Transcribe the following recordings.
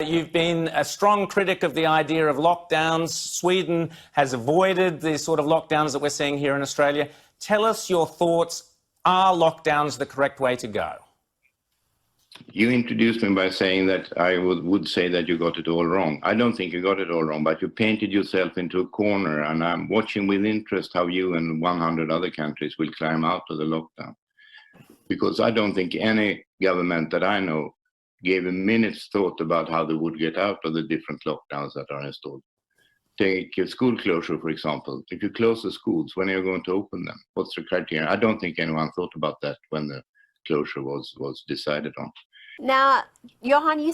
you've been a strong critic of the idea of lockdowns. Sweden has avoided the sort of lockdowns that we're seeing here in Australia. Tell us your thoughts. Are lockdowns the correct way to go? You introduced me by saying that I would say that you got it all wrong. I don't think you got it all wrong, but you painted yourself into a corner, and I'm watching with interest how you and 100 other countries will climb out of the lockdown. Because I don't think any government that I know gave a minute's thought about how they would get out of the different lockdowns that are installed. Take a school closure, for example. If you close the schools, when are you going to open them? What's the criteria? I don't think anyone thought about that when the closure was decided on. Now, Johan, you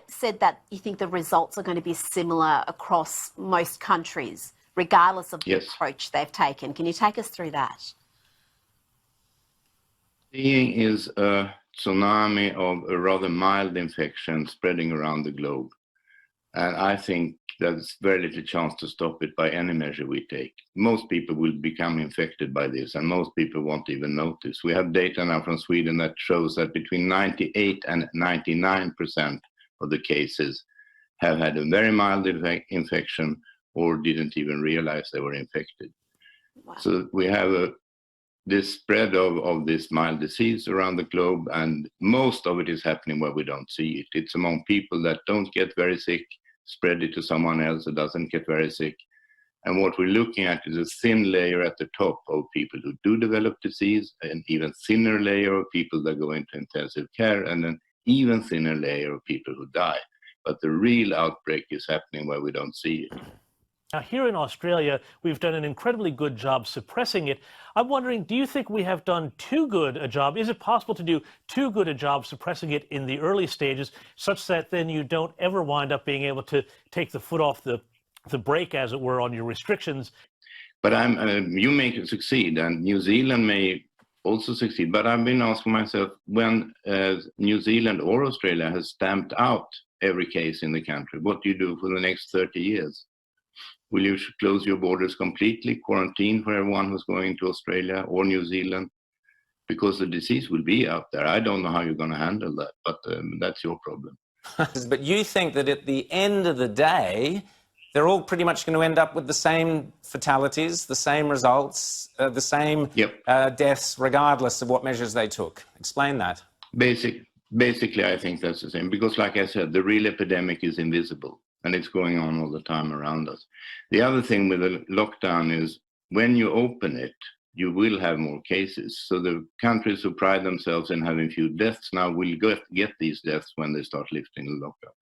said that you think the results are going to be similar across most countries, regardless of the approach they've taken. Can you take us through that? Seeing is a tsunami of a rather mild infection spreading around the globe. And I think there's very little chance to stop it by any measure we take. Most people will become infected by this, and most people won't even notice. We have data now from Sweden that shows that between 98 and 99% of the cases have had a very mild infection or didn't even realize they were infected. Wow. So we have this spread of this mild disease around the globe, and most of it is happening where we don't see it. It's among people that don't get very sick, spread it to someone else that doesn't get very sick. And what we're looking at is a thin layer at the top of people who do develop disease, an even thinner layer of people that go into intensive care, and an even thinner layer of people who die. But the real outbreak is happening where we don't see it. Now, here in Australia, we've done an incredibly good job suppressing it. I'm wondering, do you think we have done too good a job? Is it possible to do too good a job suppressing it in the early stages, such that then you don't ever wind up being able to take the foot off the brake, as it were, on your restrictions? But you may succeed, and New Zealand may also succeed. But I've been asking myself, when New Zealand or Australia has stamped out every case in the country, what do you do for the next 30 years? Will you close your borders completely, quarantine for everyone who's going to Australia or New Zealand? Because the disease will be out there. I don't know how you're going to handle that, but that's your problem. But you think that at the end of the day, they're all pretty much going to end up with the same fatalities, the same results, the same deaths, regardless of what measures they took. Explain that. Basically, I think that's the same. Because like I said, the real epidemic is invisible. And it's going on all the time around us. The other thing with the lockdown is when you open it, you will have more cases. So the countries who pride themselves in having few deaths now will get these deaths when they start lifting the lockdown.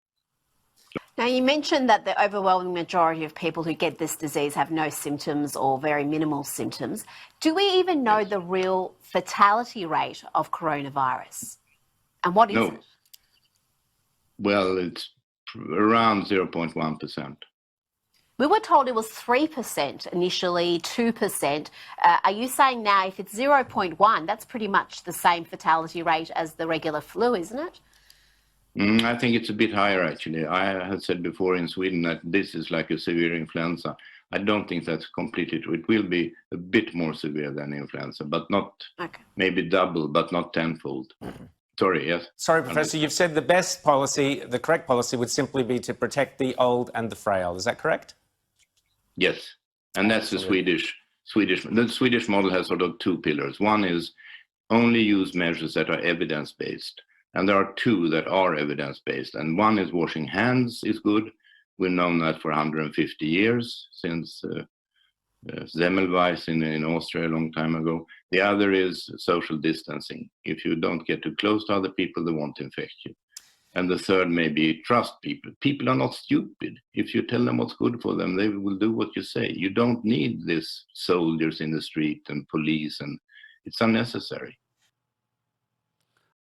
Now, you mentioned that the overwhelming majority of people who get this disease have no symptoms or very minimal symptoms. Do we even know the real fatality rate of coronavirus? And what is it? Well, it's around 0.1%. We were told it was 3% initially, 2%. Are you saying now if it's 0.1, that's pretty much the same fatality rate as the regular flu, isn't it? I think it's a bit higher, actually. I had said before in Sweden that this is like a severe influenza. I don't think that's completely true. It will be a bit more severe than influenza, but not maybe double, but not tenfold. Sorry, yes. Sorry, Professor, you've said the best policy, the correct policy would simply be to protect the old and the frail. Is that correct? Yes, and that's the Swedish model has sort of two pillars. One is only use measures that are evidence-based, and there are two that are evidence-based. And one is washing hands is good. We've known that for 150 years, since Semmelweis in Austria a long time ago. The other is social distancing. If you don't get too close to other people, they won't infect you. And the third may be trust people. People are not stupid. If you tell them what's good for them, they will do what you say. You don't need these soldiers in the street and police, and it's unnecessary.